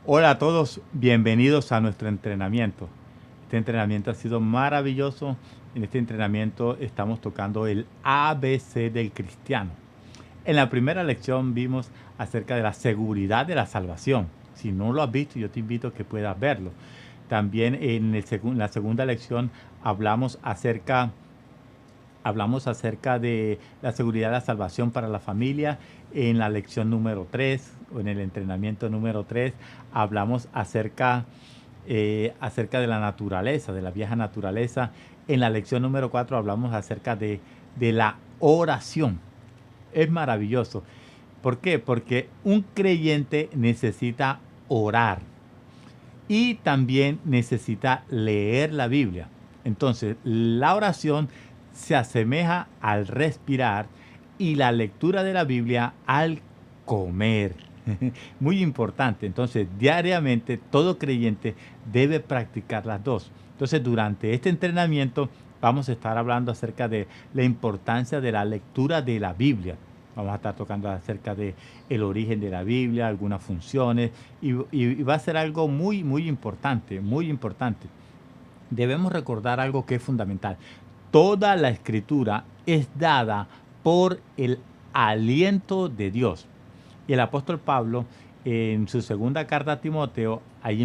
Hola a todos, bienvenidos a nuestro entrenamiento. Este entrenamiento ha sido maravilloso. En este entrenamiento estamos tocando el ABC del cristiano. En la primera lección vimos acerca de la seguridad de la salvación. Si no lo has visto, yo te invito a que puedas verlo. También en la segunda lección hablamos acerca de la seguridad de la salvación para la familia. En la lección número 3, o en el entrenamiento número 3, hablamos acerca de la naturaleza, de la vieja naturaleza. En la lección número 4 hablamos acerca de la oración. Es maravilloso. ¿Por qué? Porque un creyente necesita orar y también necesita leer la Biblia. Entonces, la oración se asemeja al respirar y la lectura de la Biblia al comer. Muy importante. Entonces, diariamente todo creyente debe practicar las dos. Entonces, durante este entrenamiento vamos a estar hablando acerca de la importancia de la lectura de la Biblia. Vamos a estar tocando acerca de el origen de la Biblia, algunas funciones, y va a ser algo muy, muy importante, muy importante. Debemos recordar algo que es fundamental. Toda la escritura es dada por el aliento de Dios. Y el apóstol Pablo, en su segunda carta a Timoteo, ahí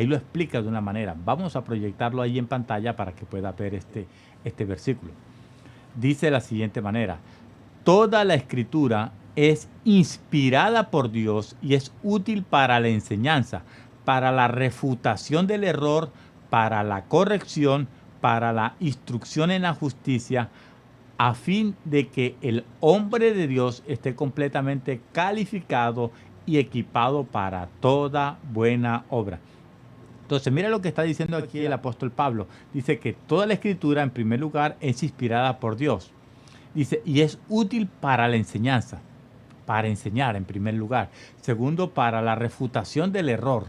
lo explica de una manera. Vamos a proyectarlo ahí en pantalla para que pueda ver este versículo. Dice de la siguiente manera: toda la escritura es inspirada por Dios y es útil para la enseñanza, para la refutación del error, para la corrección, para la instrucción en la justicia, a fin de que el hombre de Dios esté completamente calificado y equipado para toda buena obra. Entonces, mira lo que está diciendo aquí el apóstol Pablo. Dice que toda la escritura, en primer lugar, es inspirada por Dios. Dice, y es útil para la enseñanza, para enseñar en primer lugar. Segundo, para la refutación del error.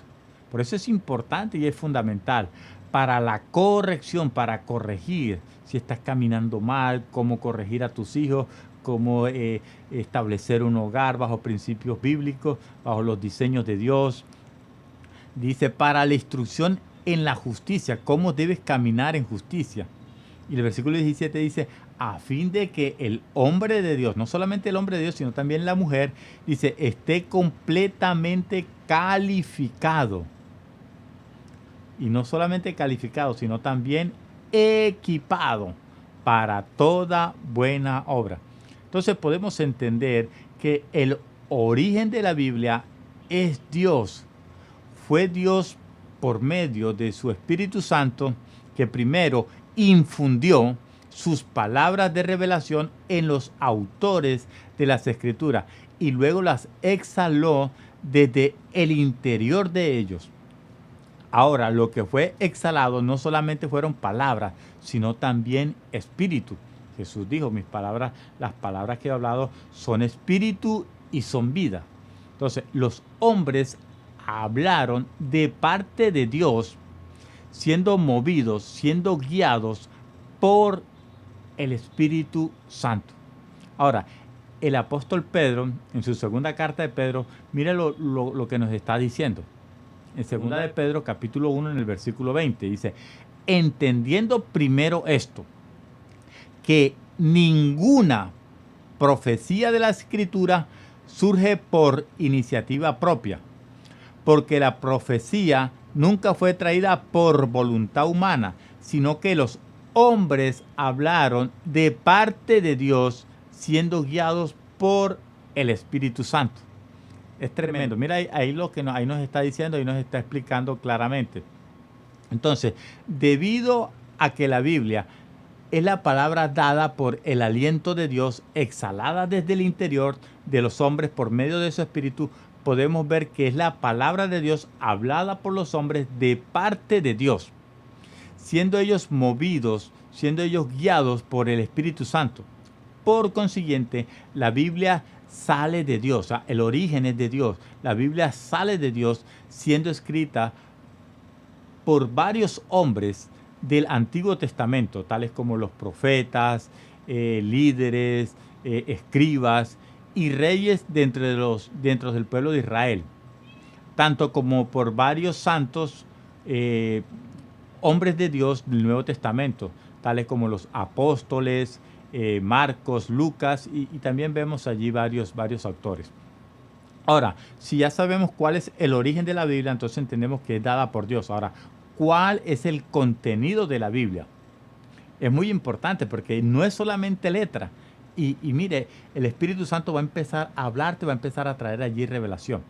Por eso es importante y es fundamental. Para la corrección, para corregir. Si estás caminando mal, cómo corregir a tus hijos, cómo establecer un hogar bajo principios bíblicos, bajo los diseños de Dios. Dice, para la instrucción en la justicia, cómo debes caminar en justicia. Y el versículo 17 dice, a fin de que el hombre de Dios, no solamente el hombre de Dios, sino también la mujer, dice, esté completamente calificado. Y no solamente calificado, sino también equipado para toda buena obra. Entonces podemos entender que el origen de la Biblia es Dios. Fue Dios por medio de su Espíritu Santo que primero infundió sus palabras de revelación en los autores de las Escrituras y luego las exhaló desde el interior de ellos. Ahora, lo que fue exhalado no solamente fueron palabras, sino también espíritu. Jesús dijo, las palabras que he hablado son espíritu y son vida. Entonces, los hombres hablaron de parte de Dios, siendo movidos, siendo guiados por el Espíritu Santo. Ahora, el apóstol Pedro, en su segunda carta de Pedro, mire lo que nos está diciendo. En segunda de Pedro, capítulo 1, en el versículo 20, dice, entendiendo primero esto, que ninguna profecía de la Escritura surge por iniciativa propia, porque la profecía nunca fue traída por voluntad humana, sino que los hombres hablaron de parte de Dios, siendo guiados por el Espíritu Santo. Es tremendo. Mira ahí lo que ahí nos está diciendo y nos está explicando claramente. Entonces, debido a que la Biblia es la palabra dada por el aliento de Dios, exhalada desde el interior de los hombres por medio de su espíritu. Podemos ver que es la palabra de Dios hablada por los hombres de parte de Dios, siendo ellos movidos, siendo ellos guiados por el Espíritu Santo. Por consiguiente, la Biblia sale de Dios, o sea, el origen es de Dios. La Biblia sale de Dios siendo escrita por varios hombres del Antiguo Testamento, tales como los profetas, líderes, escribas y reyes dentro del pueblo de Israel, tanto como por varios santos hombres de Dios del Nuevo Testamento, tales como los apóstoles, Marcos, Lucas, y también vemos allí varios autores. Ahora, si ya sabemos cuál es el origen de la Biblia, entonces entendemos que es dada por Dios. Ahora, ¿cuál es el contenido de la Biblia? Es muy importante porque no es solamente letra. Y mire, el Espíritu Santo va a empezar a hablarte, va a empezar a traer allí revelación.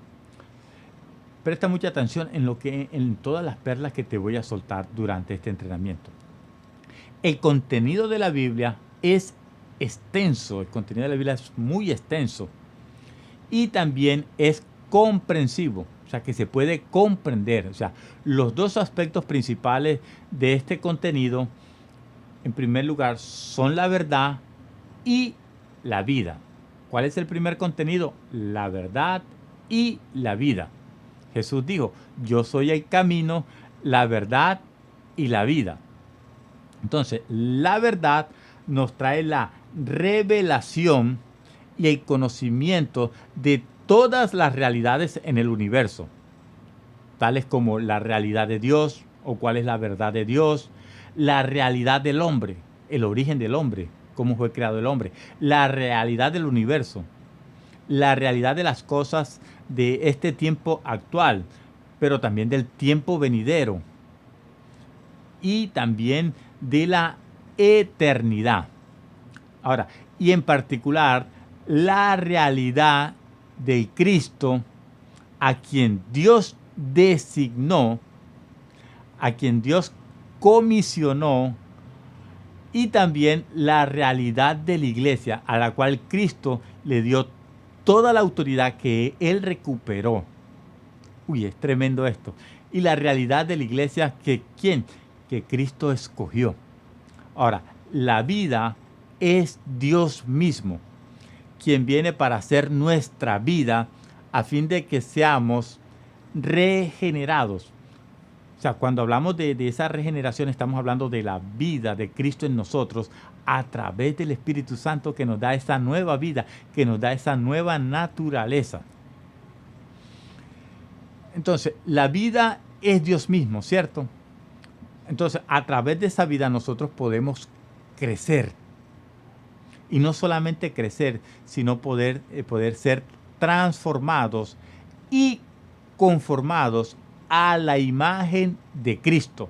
Presta mucha atención en todas las perlas que te voy a soltar durante este entrenamiento. El contenido de la Biblia es extenso, el contenido de la Biblia es muy extenso y también es comprensivo, o sea que se puede comprender. O sea, los dos aspectos principales de este contenido, en primer lugar, son la verdad y la vida. ¿Cuál es el primer contenido? La verdad y la vida. Jesús dijo, yo soy el camino, la verdad y la vida. Entonces, la verdad nos trae la revelación y el conocimiento de todas las realidades en el universo, tales como la realidad de Dios o cuál es la verdad de Dios, la realidad del hombre, el origen del hombre, cómo fue creado el hombre, la realidad del universo, la realidad de las cosas de este tiempo actual, pero también del tiempo venidero y también de la eternidad. Ahora, y en particular, la realidad del Cristo a quien Dios designó, a quien Dios comisionó, y también la realidad de la iglesia a la cual Cristo le dio toda la autoridad que Él recuperó. Uy, es tremendo esto. Y la realidad de la iglesia ¿quién? Que Cristo escogió. Ahora, la vida es Dios mismo, quien viene para hacer nuestra vida a fin de que seamos regenerados. O sea, cuando hablamos de esa regeneración, estamos hablando de la vida de Cristo en nosotros a través del Espíritu Santo que nos da esa nueva vida, que nos da esa nueva naturaleza. Entonces, la vida es Dios mismo, ¿cierto? Entonces, a través de esa vida nosotros podemos crecer. Y no solamente crecer, sino poder ser transformados y conformados a la imagen de Cristo.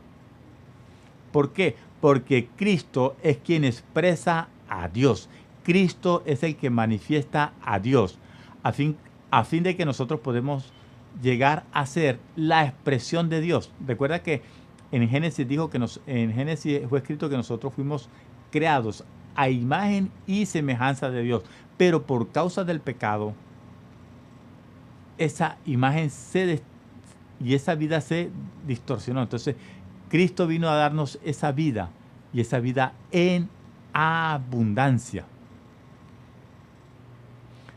¿Por qué? Porque Cristo es quien expresa a Dios. Cristo es el que manifiesta a Dios, a fin de que nosotros podemos llegar a ser la expresión de Dios. Recuerda que en Génesis fue escrito que nosotros fuimos creados a imagen y semejanza de Dios, pero por causa del pecado, esa imagen y esa vida se distorsionó. Entonces, Cristo vino a darnos esa vida y esa vida en abundancia.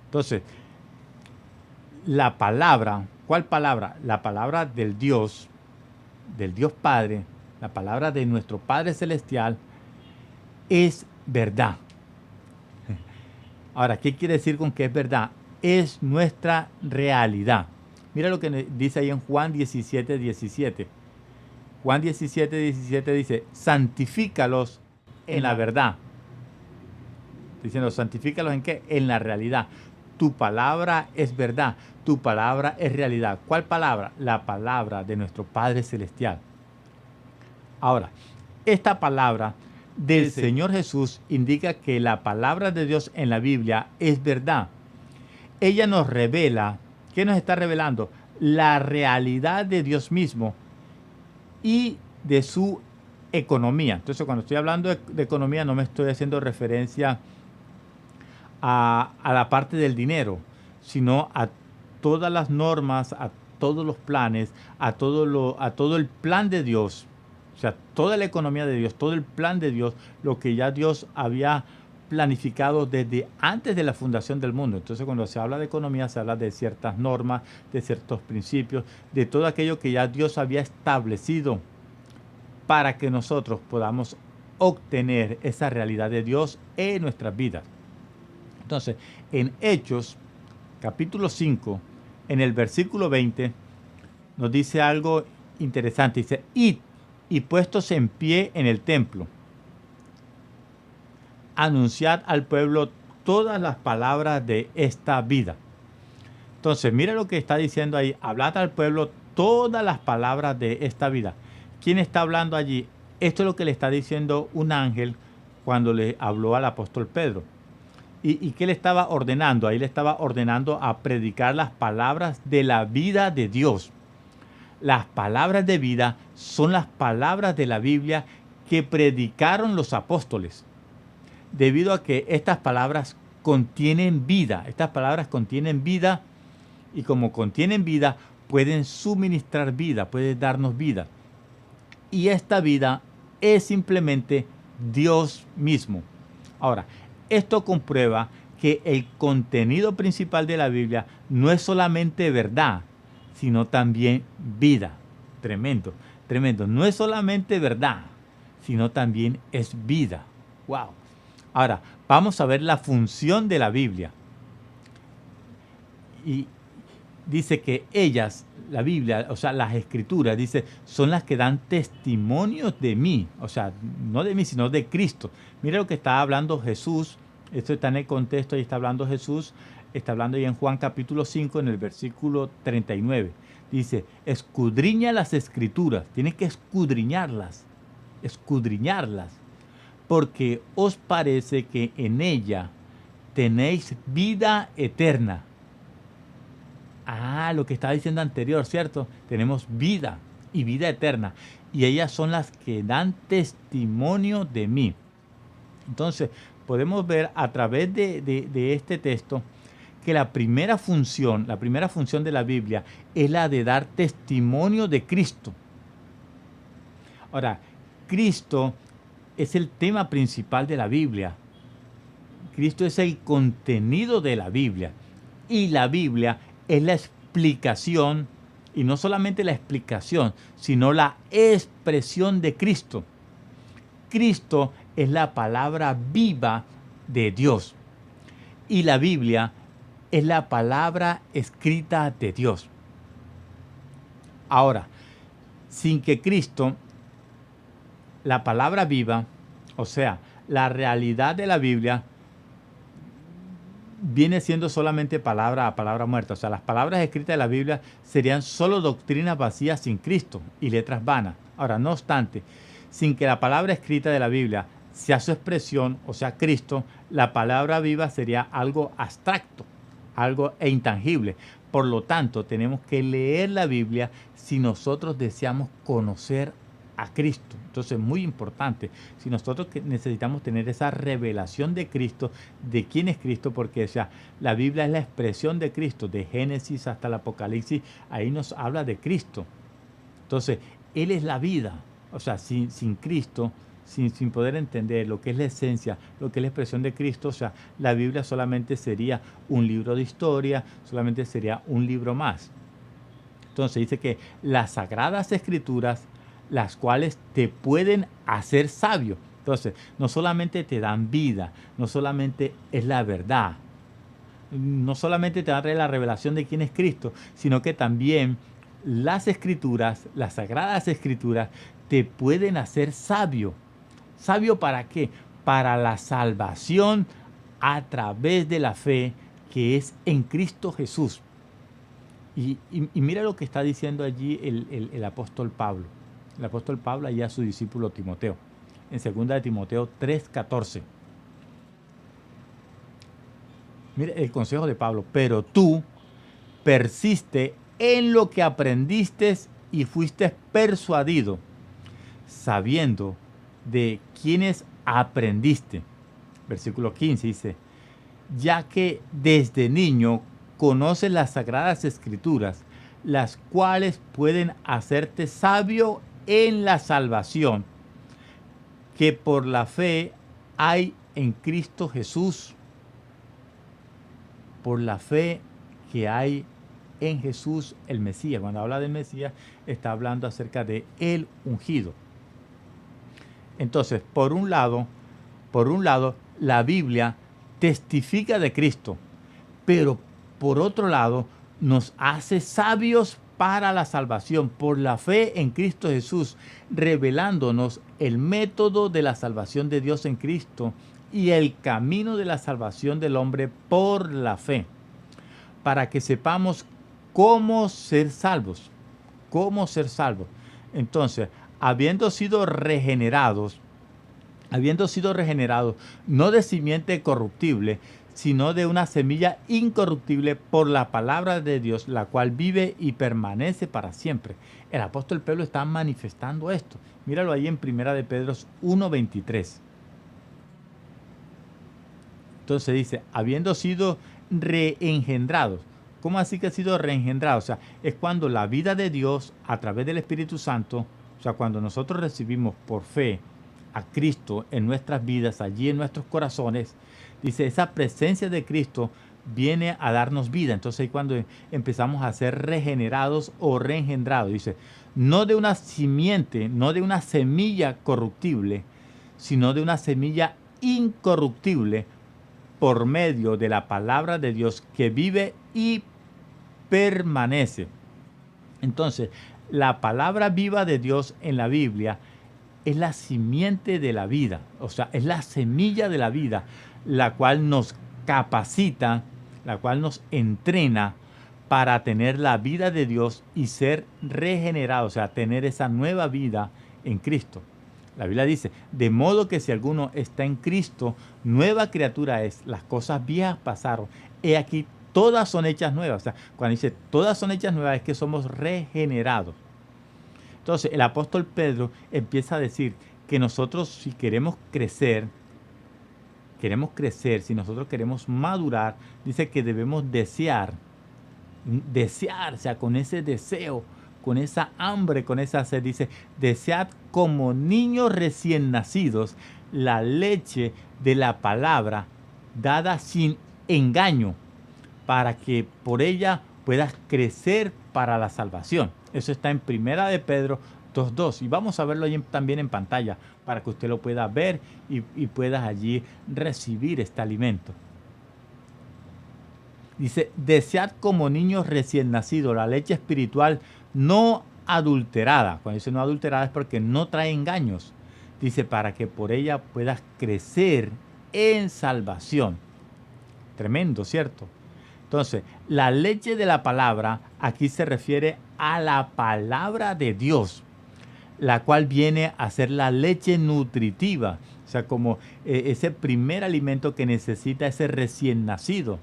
Entonces, la palabra, ¿cuál palabra? La palabra del Dios Padre, la palabra de nuestro Padre Celestial es verdad. Ahora, ¿qué quiere decir con que es verdad? Es nuestra realidad. Mira lo que dice ahí en Juan 17, 17. Juan 17, 17 dice, santifícalos en la verdad. Diciendo, santifícalos ¿en qué? En la realidad. Tu palabra es verdad, tu palabra es realidad. ¿Cuál palabra? La palabra de nuestro Padre Celestial. Ahora, esta palabra del Señor Jesús indica que la palabra de Dios en la Biblia es verdad. Ella nos revela, ¿qué nos está revelando? La realidad de Dios mismo y de su economía. Entonces, cuando estoy hablando de economía, no me estoy haciendo referencia a la parte del dinero, sino a todas las normas, a todos los planes, a todo el plan de Dios. O sea, toda la economía de Dios, todo el plan de Dios, lo que ya Dios había planificado desde antes de la fundación del mundo. Entonces, cuando se habla de economía, se habla de ciertas normas, de ciertos principios, de todo aquello que ya Dios había establecido para que nosotros podamos obtener esa realidad de Dios en nuestras vidas. Entonces, en Hechos, capítulo 5, en el versículo 20, nos dice algo interesante. Dice, id y puestos en pie en el templo, anunciad al pueblo todas las palabras de esta vida. Entonces, mira lo que está diciendo ahí. Hablad al pueblo todas las palabras de esta vida. ¿Quién está hablando allí? Esto es lo que le está diciendo un ángel cuando le habló al apóstol Pedro. ¿Y qué le estaba ordenando? Ahí le estaba ordenando a predicar las palabras de la vida de Dios. Las palabras de vida son las palabras de la Biblia que predicaron los apóstoles. Debido a que estas palabras contienen vida. Estas palabras contienen vida y como contienen vida, pueden suministrar vida, pueden darnos vida. Y esta vida es simplemente Dios mismo. Ahora, esto comprueba que el contenido principal de la Biblia no es solamente verdad, sino también vida. Tremendo, tremendo. No es solamente verdad, sino también es vida. Wow. Ahora, vamos a ver la función de la Biblia. Y dice que ellas, la Biblia, o sea, las escrituras, dice, son las que dan testimonios de mí. O sea, no de mí, sino de Cristo. Mira lo que está hablando Jesús. Esto está en el contexto, ahí está hablando Jesús. Está hablando ahí en Juan capítulo 5, en el versículo 39. Dice, escudriña las escrituras. Tienes que escudriñarlas. Escudriñarlas. Porque os parece que en ella tenéis vida eterna. Ah, lo que estaba diciendo anterior, ¿cierto? Tenemos vida y vida eterna. Y ellas son las que dan testimonio de mí. Entonces, podemos ver a través de este texto que la primera función de la Biblia es la de dar testimonio de Cristo. Ahora, Cristo es el tema principal de la Biblia. Cristo es el contenido de la Biblia. Y la Biblia es la explicación, y no solamente la explicación, sino la expresión de Cristo. Cristo es la palabra viva de Dios. Y la Biblia es la palabra escrita de Dios. Ahora, sin que Cristo, la palabra viva, o sea, la realidad de la Biblia, viene siendo solamente palabra muerta. O sea, las palabras escritas de la Biblia serían solo doctrinas vacías sin Cristo y letras vanas. Ahora, no obstante, sin que la palabra escrita de la Biblia sea su expresión, o sea, Cristo, la palabra viva sería algo abstracto, algo intangible. Por lo tanto, tenemos que leer la Biblia si nosotros deseamos conocer a Cristo. Entonces, muy importante, si nosotros necesitamos tener esa revelación de Cristo, de quién es Cristo, porque o sea, la Biblia es la expresión de Cristo, de Génesis hasta el Apocalipsis, ahí nos habla de Cristo. Entonces, Él es la vida. O sea, sin Cristo, sin poder entender lo que es la esencia, lo que es la expresión de Cristo, o sea, la Biblia solamente sería un libro de historia, solamente sería un libro más. Entonces dice que las Sagradas Escrituras, las cuales te pueden hacer sabio. Entonces, no solamente te dan vida, no solamente es la verdad, no solamente te da la revelación de quién es Cristo, sino que también las Escrituras, las Sagradas Escrituras, te pueden hacer sabio. ¿Sabio para qué? Para la salvación a través de la fe que es en Cristo Jesús. Y mira lo que está diciendo allí el apóstol Pablo. El apóstol Pablo y a su discípulo Timoteo. En 2 de Timoteo 3:14. Mire el consejo de Pablo. Pero tú persiste en lo que aprendiste y fuiste persuadido, sabiendo de quiénes aprendiste. Versículo 15 dice, ya que desde niño conoces las sagradas escrituras, las cuales pueden hacerte sabio en la salvación que por la fe hay en Cristo Jesús. Por la fe que hay en Jesús el Mesías. Cuando habla del Mesías, está hablando acerca de el ungido. Entonces, por un lado, la Biblia testifica de Cristo, pero por otro lado, nos hace sabios para la salvación por la fe en Cristo Jesús, revelándonos el método de la salvación de Dios en Cristo y el camino de la salvación del hombre por la fe, para que sepamos cómo ser salvos. Cómo ser salvos. Entonces, habiendo sido regenerados, no de simiente corruptible, sino de una semilla incorruptible por la palabra de Dios, la cual vive y permanece para siempre. El apóstol Pedro está manifestando esto. Míralo ahí en 1 de Pedro 1:23. Entonces dice, habiendo sido reengendrados. ¿Cómo así que ha sido reengendrado? O sea, es cuando la vida de Dios a través del Espíritu Santo, o sea, cuando nosotros recibimos por fe a Cristo en nuestras vidas, allí en nuestros corazones, dice, esa presencia de Cristo viene a darnos vida. Entonces ahí cuando empezamos a ser regenerados o reengendrados, dice, no de una simiente, no de una semilla corruptible, sino de una semilla incorruptible por medio de la palabra de Dios que vive y permanece. Entonces, la palabra viva de Dios en la Biblia es la simiente de la vida, o sea, es la semilla de la vida, la cual nos capacita, la cual nos entrena para tener la vida de Dios y ser regenerados, o sea, tener esa nueva vida en Cristo. La Biblia dice, de modo que si alguno está en Cristo, nueva criatura es, las cosas viejas pasaron, he aquí todas son hechas nuevas. O sea, cuando dice todas son hechas nuevas es que somos regenerados. Entonces el apóstol Pedro empieza a decir que nosotros si queremos crecer, si nosotros queremos madurar, dice que debemos desear, o sea, con ese deseo, con esa hambre, con esa sed, dice, desead como niños recién nacidos la leche de la palabra dada sin engaño, para que por ella puedas crecer para la salvación. Eso está en 1 de Pedro 2:2 y vamos a verlo ahí también en pantalla para que usted lo pueda ver y puedas allí recibir este alimento. Dice, desead como niños recién nacidos la leche espiritual no adulterada. Cuando dice no adulterada es porque no trae engaños. Dice, para que por ella puedas crecer en salvación. Tremendo, ¿cierto? Entonces, la leche de la palabra aquí se refiere a la palabra de Dios, la cual viene a ser la leche nutritiva, o sea, como ese primer alimento que necesita ese recién nacido.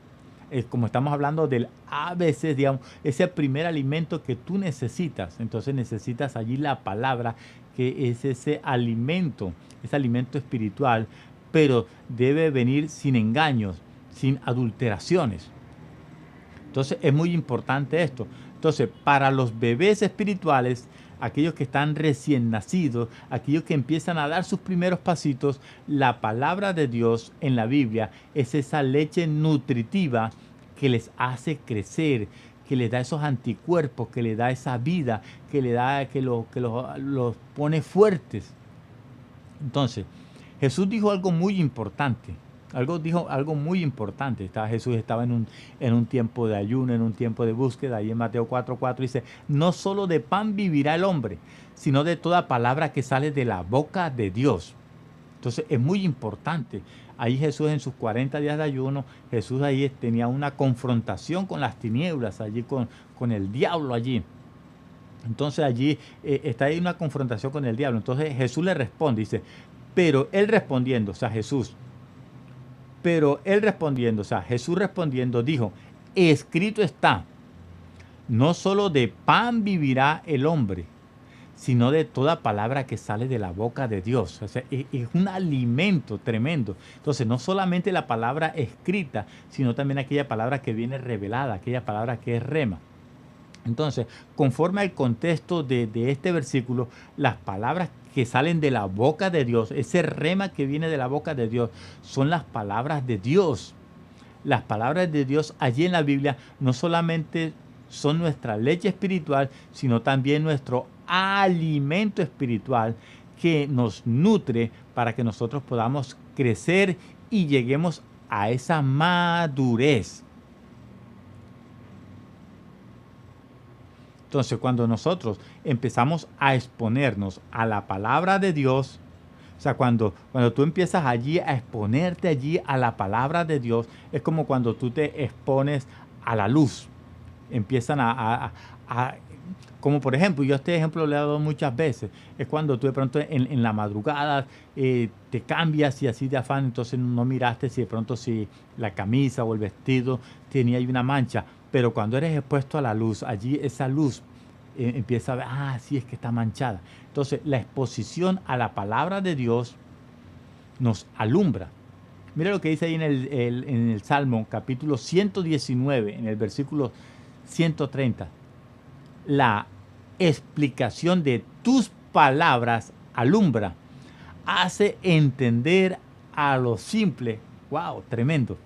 Como estamos hablando del ABC, digamos, ese primer alimento que tú necesitas. Entonces necesitas allí la palabra, que es ese alimento espiritual, pero debe venir sin engaños, sin adulteraciones. Entonces es muy importante esto. Entonces, para los bebés espirituales, aquellos que están recién nacidos, aquellos que empiezan a dar sus primeros pasitos, la palabra de Dios en la Biblia es esa leche nutritiva que les hace crecer, que les da esos anticuerpos, que les da esa vida, que les da, que los pone fuertes. Entonces, Jesús dijo algo muy importante. Dijo algo muy importante. Jesús estaba en un tiempo de ayuno, en un tiempo de búsqueda. Ahí en Mateo 4:4 dice, no solo de pan vivirá el hombre, sino de toda palabra que sale de la boca de Dios. Entonces es muy importante. Ahí Jesús en sus 40 días de ayuno, Jesús ahí tenía una confrontación con las tinieblas, allí con el diablo allí. Entonces allí está ahí una confrontación con el diablo. Entonces Jesús le responde, dice, pero él respondiendo, o sea, Jesús respondiendo dijo, escrito está, no solo de pan vivirá el hombre, sino de toda palabra que sale de la boca de Dios. O sea, es un alimento tremendo. Entonces, no solamente la palabra escrita, sino también aquella palabra que viene revelada, aquella palabra que es rema. Entonces, conforme al contexto de este versículo, las palabras que salen de la boca de Dios, ese rema que viene de la boca de Dios, son las palabras de Dios. Las palabras de Dios allí en la Biblia no solamente son nuestra leche espiritual, sino también nuestro alimento espiritual que nos nutre para que nosotros podamos crecer y lleguemos a esa madurez. Entonces, cuando nosotros empezamos a exponernos a la palabra de Dios, o sea, cuando tú empiezas allí a exponerte allí a la palabra de Dios, es como cuando tú te expones a la luz. Empiezan a- como por ejemplo, yo este ejemplo lo he dado muchas veces, es cuando tú de pronto en la madrugada te cambias y así de afán, entonces no miraste si de pronto si la camisa o el vestido tenía ahí una mancha, pero cuando eres expuesto a la luz, allí esa luz empieza a ver, ah, sí es que está manchada. Entonces la exposición a la palabra de Dios nos alumbra. Mira lo que dice ahí en el Salmo capítulo 119, en el versículo 130. La explicación de tus palabras alumbra, hace entender a lo simple. ¡Wow! Tremendo,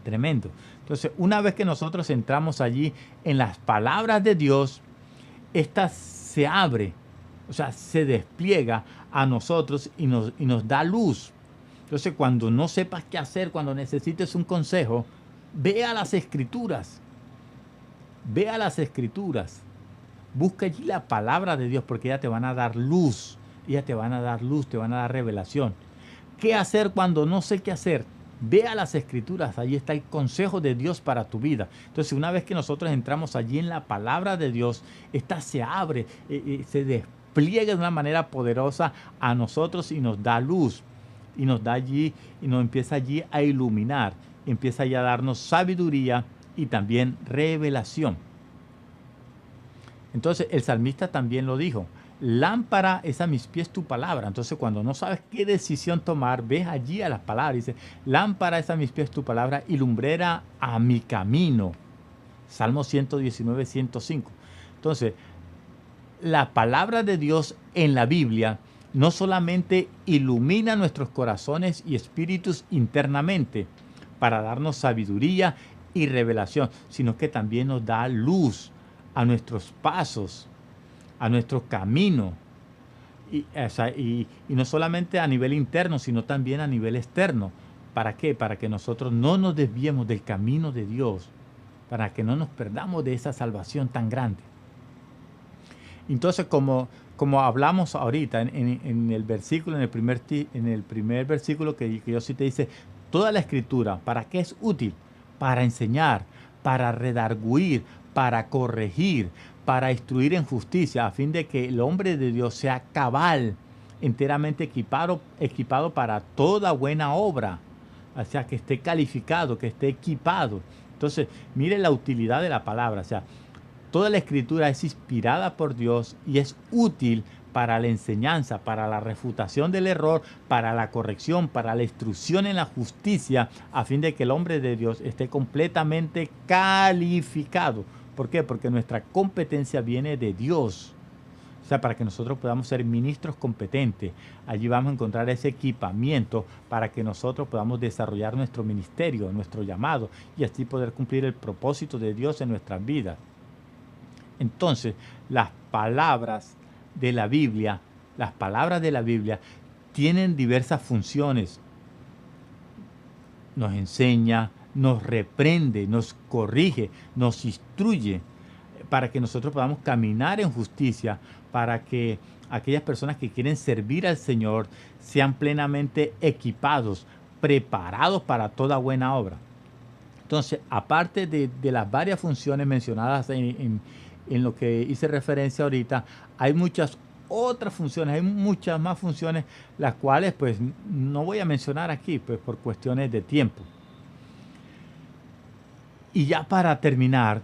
tremendo. Entonces, una vez que nosotros entramos allí en las palabras de Dios, esta se abre, o sea, se despliega a nosotros y nos da luz. Entonces, cuando no sepas qué hacer, cuando necesites un consejo, ve a las escrituras, ve a las escrituras. Busca allí la palabra de Dios porque ellas te van a dar luz. Ellas te van a dar luz, te van a dar revelación. ¿Qué hacer cuando no sé qué hacer? Ve a las escrituras, allí está el consejo de Dios para tu vida. Entonces, una vez que nosotros entramos allí en la palabra de Dios, esta se abre, se despliega de una manera poderosa a nosotros y nos da luz. Y nos da allí, y nos empieza allí a iluminar, empieza allí a darnos sabiduría y también revelación. Entonces el salmista también lo dijo, lámpara es a mis pies tu palabra. Entonces cuando no sabes qué decisión tomar, ves allí a las palabras. Dice, lámpara es a mis pies tu palabra y lumbrera a mi camino. Salmo 119, 105. Entonces, la palabra de Dios en la Biblia no solamente ilumina nuestros corazones y espíritus internamente para darnos sabiduría y revelación, sino que también nos da luz a nuestros pasos, a nuestro camino. Y, o sea, y no solamente a nivel interno, sino también a nivel externo. ¿Para qué? Para que nosotros no nos desviemos del camino de Dios, para que no nos perdamos de esa salvación tan grande. Entonces, como hablamos ahorita en el versículo, en el primer versículo que yo sí te dice, toda la escritura, ¿para qué es útil? Para enseñar, para redarguir, para corregir, para instruir en justicia, a fin de que el hombre de Dios sea cabal, enteramente equipado para toda buena obra. O sea, que esté calificado, que esté equipado. Entonces, mire la utilidad de la palabra. O sea, toda la escritura es inspirada por Dios y es útil para la enseñanza, para la refutación del error, para la corrección, para la instrucción en la justicia, a fin de que el hombre de Dios esté completamente calificado. ¿Por qué? Porque nuestra competencia viene de Dios. O sea, para que nosotros podamos ser ministros competentes. Allí vamos a encontrar ese equipamiento para que nosotros podamos desarrollar nuestro ministerio, nuestro llamado, y así poder cumplir el propósito de Dios en nuestras vidas. Entonces, de la Biblia, las palabras de la Biblia tienen diversas funciones. Nos enseña, nos reprende, nos corrige, nos instruye para que nosotros podamos caminar en justicia, para que aquellas personas que quieren servir al Señor sean plenamente equipados, preparados para toda buena obra. Entonces, aparte de las varias funciones mencionadas en lo que hice referencia ahorita, hay muchas otras funciones, hay muchas más funciones, las cuales pues no voy a mencionar aquí, pues por cuestiones de tiempo. Y ya para terminar,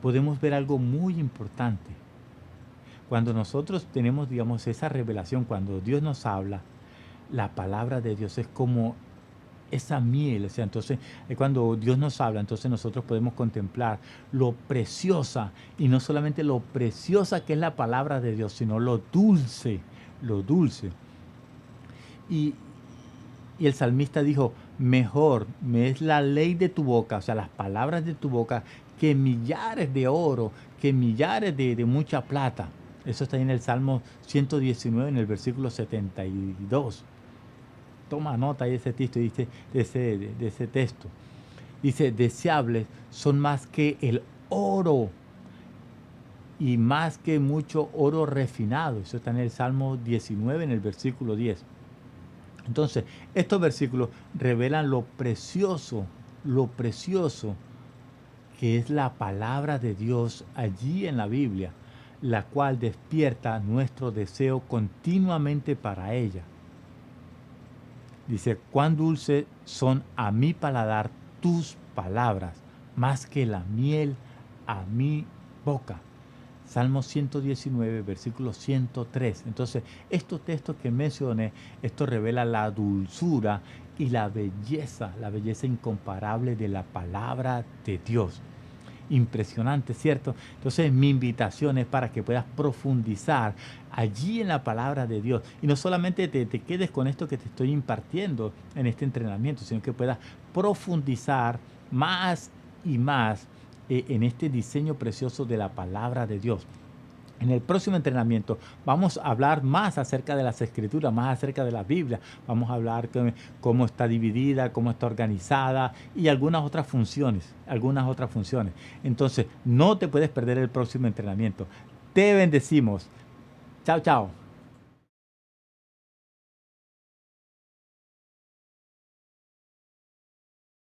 podemos ver algo muy importante. Cuando nosotros tenemos, digamos, esa revelación, cuando Dios nos habla, la palabra de Dios es como esa miel. O sea, entonces, cuando Dios nos habla, entonces nosotros podemos contemplar lo preciosa, y no solamente lo preciosa que es la palabra de Dios, sino lo dulce, lo dulce. Y, y el salmista dijo, mejor me es la ley de tu boca, o sea, las palabras de tu boca, que millares de oro, que millares de mucha plata. Eso está en el Salmo 119, en el versículo 72. Toma nota de ese texto, dice, de ese texto. Dice, deseables son más que el oro y más que mucho oro refinado. Eso está en el Salmo 19, en el versículo 10. Entonces, estos versículos revelan lo precioso que es la palabra de Dios allí en la Biblia, la cual despierta nuestro deseo continuamente para ella. Dice, cuán dulces son a mi paladar tus palabras, más que la miel a mi boca. Salmo 119, versículo 103. Entonces, estos textos que mencioné, esto revela la dulzura y la belleza incomparable de la palabra de Dios. Impresionante, ¿cierto? Entonces mi invitación es para que puedas profundizar allí en la palabra de Dios. Y no solamente te quedes con esto que te estoy impartiendo en este entrenamiento, sino que puedas profundizar más y más en este diseño precioso de la palabra de Dios. En el próximo entrenamiento vamos a hablar más acerca de las escrituras, más acerca de la Biblia. Vamos a hablar cómo está dividida, cómo está organizada y algunas otras funciones, Entonces, no te puedes perder el próximo entrenamiento. Te bendecimos. Chao, chao.